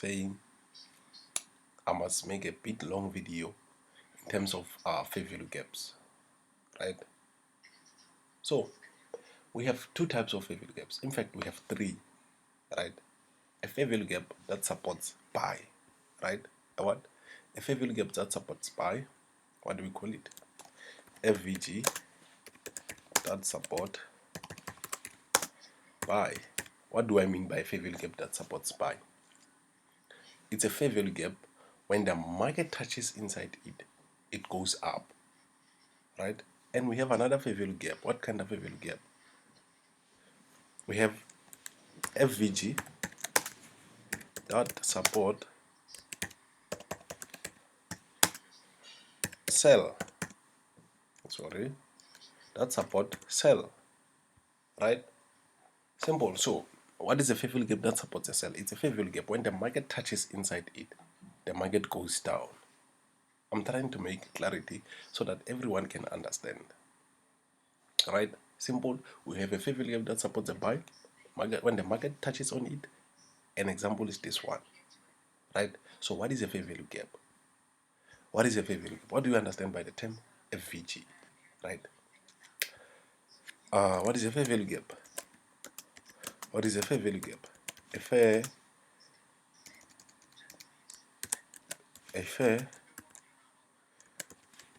saying I must make a bit long video in terms of fair value gaps, right? So we have two types of fair value gaps. In fact, we have three, right? A fair value gap that supports buy, right? A fair value gap that supports buy. What do we call it? FVG that support buy. What do I mean by a fair value gap that supports buy? It's a fair value gap when the market touches inside it, it goes up, right? And we have another fair value gap. What kind of fair value gap? We have FVG that support sell. Sorry, that support sell, right? Simple. So what is a fair value gap that supports a sell? It's a fair value gap when the market touches inside it, the market goes down. I'm trying to make clarity so that everyone can understand, right? Simple. We have a fair value gap that supports a buy. When the market touches on it, an example is this one, right? So what is a fair value gap? What is a fair value gap? What do you understand by the term FVG, right? What is a fair value gap? What is a fair value gap? A fair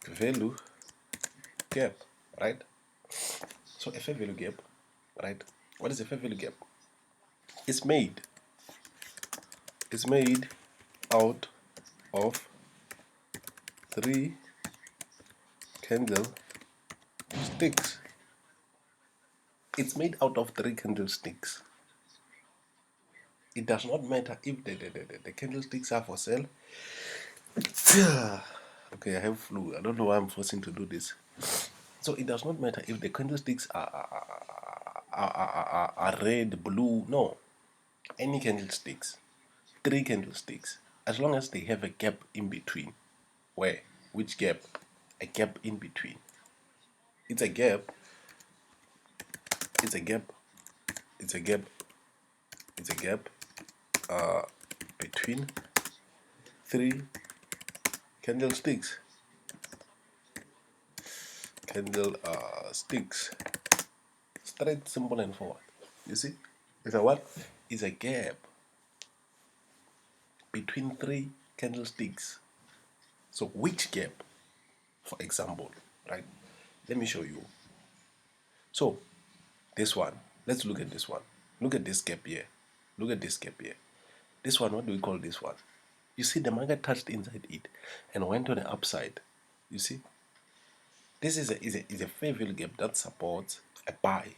value gap, right? So a fair value gap, right? What is a fair value gap? It's made out of three candlesticks. It's made out of three candlesticks. It does not matter if the candlesticks are for sale. Okay, I have flu. I don't know why I'm forcing to do this. So it does not matter if the candlesticks are red, blue. No, any candlesticks, three candlesticks, as long as they have a gap in between. Where? Which gap? A gap in between. It's a gap. It's a gap. It's a gap. It's a gap between three candlesticks. Candlesticks. Straight, simple, and forward. You see? It's a what? It's a gap between three candlesticks. So which gap? For example, right? Let me show you. So this one. Let's look at this one. Look at this gap here. Look at this gap here. This one, what do we call this one? You see, the market touched inside it and went to the upside. You see? This is a fair value gap that supports a buy.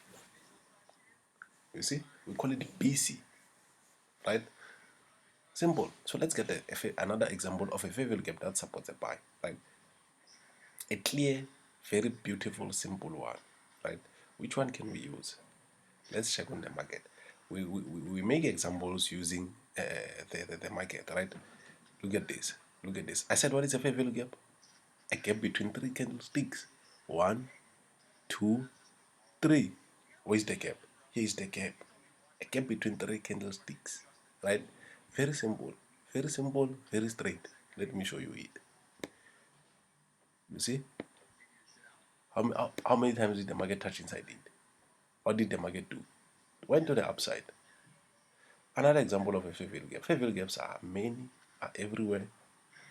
You see? We call it BC. Right? Simple. So let's get another example of a fair value gap that supports a buy. Right? A clear, very beautiful, simple one. Right? Which one can we use? Let's check on the market. We make examples using the market, right? Look at this. Look at this. I said, what is a fair value gap? A gap between three candlesticks. 1, 2, 3. Where's the gap? Here is the gap. A gap between three candlesticks, right? Very simple, very straight. Let me show you it. You see? How many times did the market touch inside it? What did the market do? Went to the upside. Another example of a fair value gap. Fair value gaps are many, are everywhere,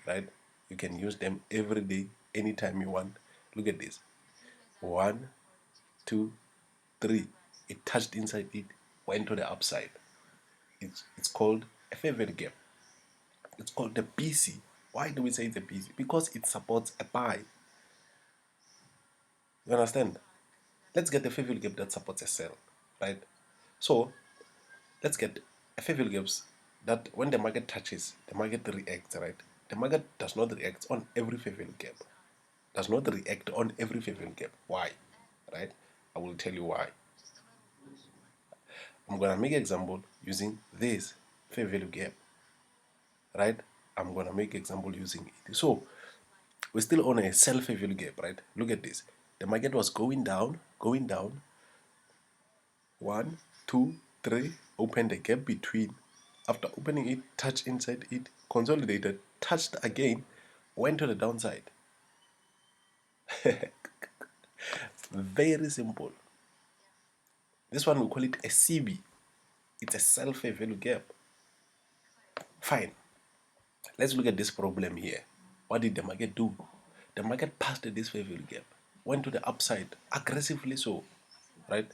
right? You can use them every day, anytime you want. Look at this. 1, 2, 3. It touched inside it, went to the upside. It's called a fair value gap. It's called the BC. Why do we say it's a BC? Because it supports a buy. You understand? Let's get a fair value gap that supports a sell, right? So let's get a fair value gaps that when the market touches, the market reacts, right? The market does not react on every fair value gap. Does not react on every fair value gap. Why? Right? I will tell you why. I'm gonna make an example using this fair value gap. Right? I'm gonna make example using it. So we're still on a sell fair value gap, right? Look at this. The market was going down. 1, 2, 3. Open the gap between After opening it, touched inside it, consolidated, touched again, went to the downside. Very simple. This one we call it a Sibi. It's a self-fair value gap. Fine. Let's look at this problem here. What did the market do? The market passed this fair value gap, went to the upside, aggressively so, right?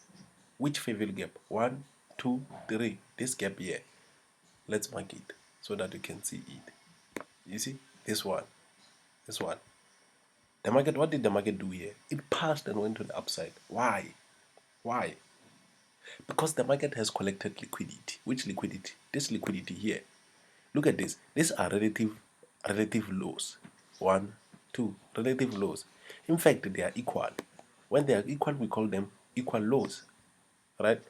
Which fair value gap? 1, 2, 3. This gap here. Let's mark it so that you can see it. You see? This one. This one. The market, what did the market do here? It passed and went to the upside. Why? Why? Because the market has collected liquidity. Which liquidity? This liquidity here. Look at this. These are relative lows. 1, 2, relative lows. In fact, they are equal. When they are equal, we call them equal lows. Right?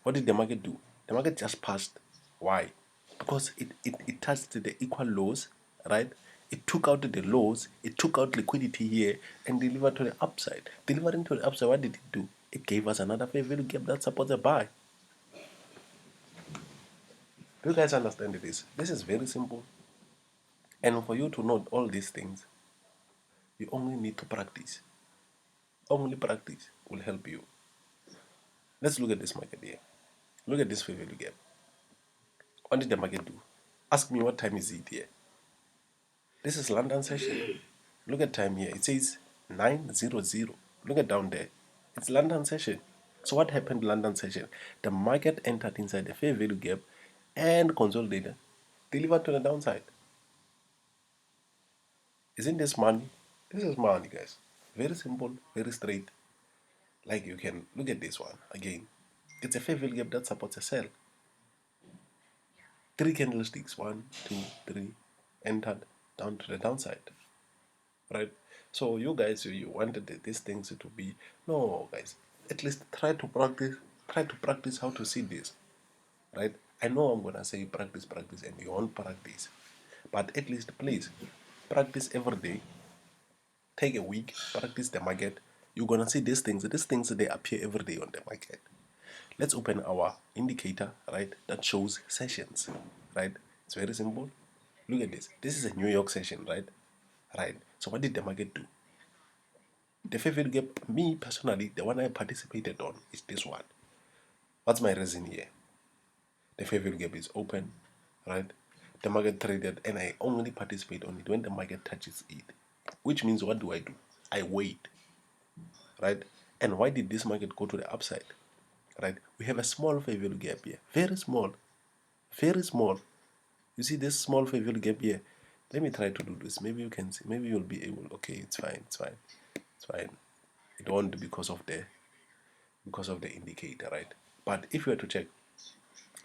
What did the market do? The market just passed. Why? Because it touched the equal lows, right? It took out the lows, it took out liquidity here and delivered to the upside. Delivering to the upside, what did it do? It gave us another fair value gap that supports a buy. Do you guys understand this? This is very simple. And for you to know all these things, you only need to practice. Only practice will help you. Let's look at this market here. Look at this fair value gap. What did the market do? Ask me what time is it here? This is London session. Look at time here. It says 9:00. Look at down there. It's London session. So what happened London session? The market entered inside the fair value gap and consolidated, delivered to the downside. Isn't this money? This is money, guys. Very simple, very straight. Like you can look at this one again. It's a fair value gap that supports a sell. 3 candlesticks, 1, 2, 3, entered down to the downside. Right? So you guys, you wanted these things to be, no guys, at least try to practice how to see this, right? I know I'm gonna say practice and you won't practice, but at least please practice every day. Take a week, practice the market. You're gonna see these things they appear every day on the market. Let's open our indicator, right, that shows sessions, right? It's very simple. Look at this. This is a New York session, right? Right. So what did the market do? The favorite game, me personally, the one I participated on is this one. What's my reason here? The favorite game is open, right? The market traded, and I only participate on it when the market touches it. Which means, what do? I wait, right? And why did this market go to the upside? Right? We have a small fair value gap here, very small, very small. You see this small fair value gap here? Let me try to do this. Maybe you can see. Maybe you'll be able. Okay, it's fine. It's fine. It's fine. It won't because of the indicator, right? But if you were to check,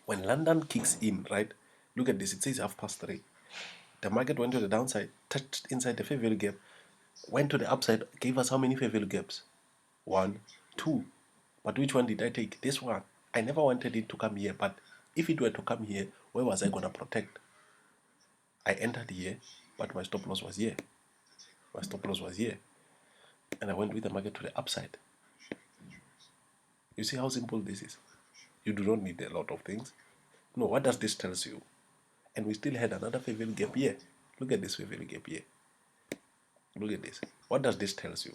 when London kicks in, right? Look at this. It says 3:30. The market went to the downside, touched inside the fair value gap, went to the upside, gave us how many fair value gaps? 1, 2. But which one did I take? This one. I never wanted it to come here, but if it were to come here, where was I gonna protect? I entered here, but my stop loss was here. My stop loss was here. And I went with the market to the upside. You see how simple this is? You do not need a lot of things. No, what does this tells you? And we still had another fair value gap here. Look at this fair value gap here. Look at this. What does this tells you?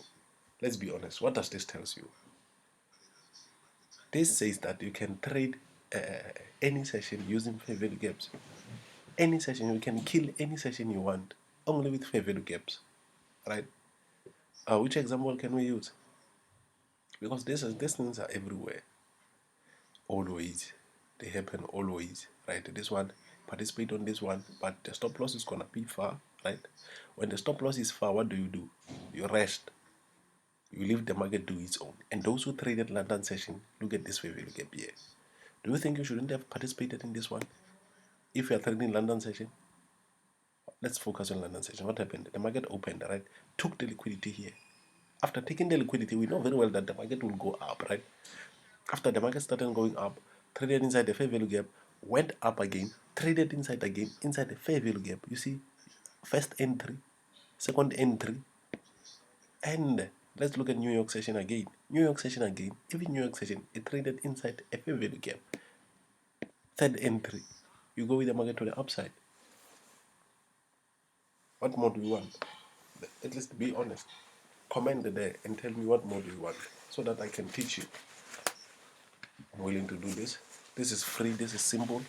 Let's be honest. What does this tells you? This says that you can trade any session using fair value gaps. Any session, you can kill any session you want, only with fair value gaps, right? Which example can we use? Because these things are everywhere, always. They happen always, right? This one, participate on this one, but the stop loss is gonna be far, right? When the stop loss is far, what do? You rest. You leave the market do its own. And those who traded London session, look at this fair value gap here. Do you think you shouldn't have participated in this one? If you are trading London session, let's focus on London session. What happened? The market opened, right? Took the liquidity here. After taking the liquidity, we know very well that the market will go up, right? After the market started going up, traded inside the fair value gap, went up again, traded inside again, inside the fair value gap. You see, first entry, second entry, and let's look at New York session again. New York session again. Even New York session, it traded inside a fair value gap. Third entry. you go with the market to the upside. What more do you want? At least be honest. Comment there and tell me what more do you want so that I can teach you. I'm willing to do this. This is free, this is simple.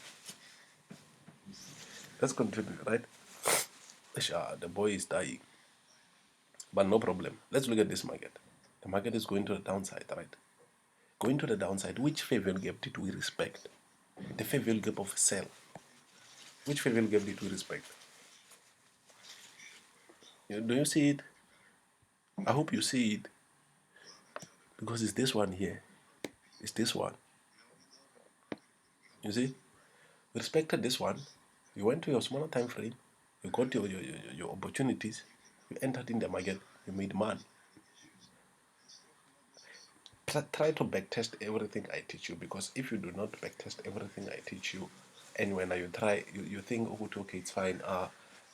Let's continue, right? The boy is dying. But no problem. Let's look at this market. The market is going to the downside, right? Going to the downside, which fair value gap did we respect? The fair value gap of sell. Which fair value gap did we respect? Do you see it? I hope you see it. Because it's this one here. It's this one. You see? We respected this one. You went to your smaller time frame. You got your opportunities. You entered in the market. You made money. Try to backtest everything I teach you, because if you do not backtest everything I teach you, and when you try, you think, oh, okay, it's fine.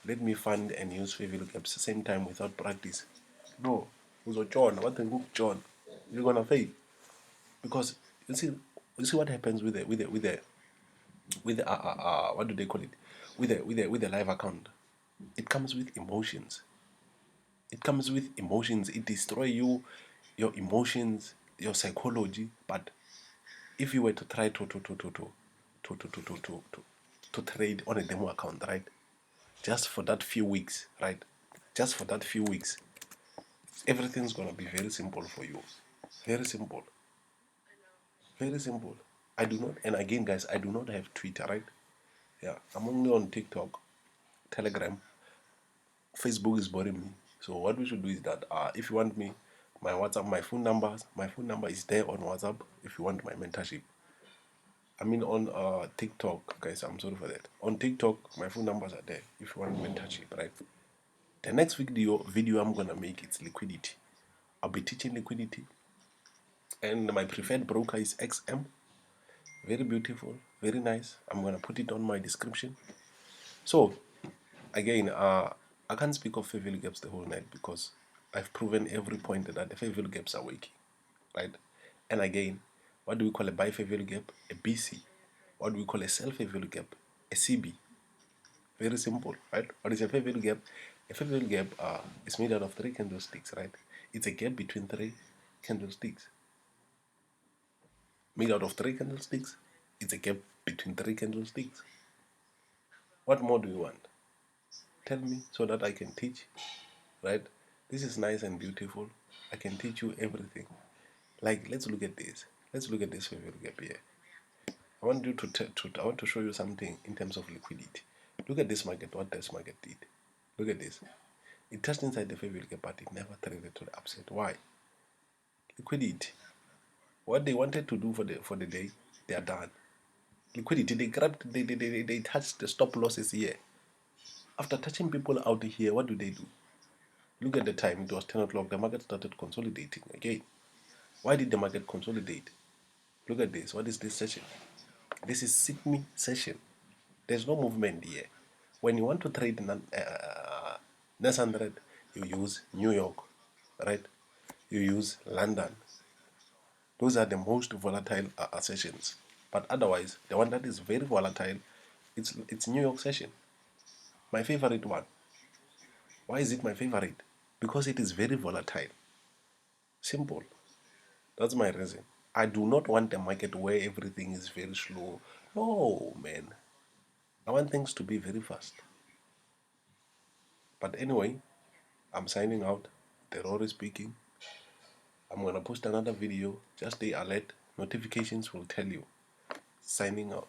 Let me find and use fair value gaps at the same time without practice. No, who's a John? What the hook, John? You're gonna fail, because you see what happens with the what do they call it? With the live account, it comes with emotions. It comes with emotions. It destroys you, your emotions, your psychology. But if you were to try to trade on a demo account, right? Just for that few weeks, right? Just for that few weeks, everything's gonna be very simple for you. Very simple. Very simple. I do not, and again, guys, I do not have Twitter, right? Yeah, I'm only on TikTok, Telegram. Facebook is boring me. So what we should do is that if you want me, my WhatsApp, my phone number is there on WhatsApp. If you want my mentorship, I mean on TikTok, guys. I'm sorry for that. On TikTok, my phone numbers are there. If you want mentorship, right? The next video I'm gonna make, it's liquidity. I'll be teaching liquidity, and my preferred broker is XM. Very beautiful, very nice. I'm gonna put it on my description. So again, I can't speak of fair value gaps the whole night, because I've proven every point that the fair value gaps are working, right? And again, what do we call a buy fair value gap? A BC. What do we call a sell fair value gap? A CB. Very simple, right? What is a fair value gap? A fair value gap is made out of 3 candlesticks, right? It's a gap between 3 candlesticks. Made out of 3 candlesticks, it's a gap between 3 candlesticks. What more do you want? Tell me so that I can teach, right? This is nice and beautiful. I can teach you everything. Like, let's look at this. Let's look at this fair value gap here. I want you I want to show you something in terms of liquidity. Look at this market. What this market did. Look at this. It touched inside the fair value gap, but it never traded to the upside. Why? Liquidity. What they wanted to do for the day, they are done. Liquidity. They touched the stop losses here. After touching people out here, what do? Look at the time. It was 10 o'clock. The market started consolidating again. Why did the market consolidate? Look at this. What is this session? This is Sydney session. There's no movement here. When you want to trade NAS 100, you use New York, right? You use London. Those are the most volatile sessions. But otherwise, the one that is very volatile, it's New York session. My favorite one. Why is it my favorite? Because it is very volatile. Simple. That's my reason. I do not want a market where everything is very slow. No, man. I want things to be very fast. But anyway, I'm signing out. Therorie speaking. I'm gonna post another video. Just stay alert. Notifications will tell you. Signing out.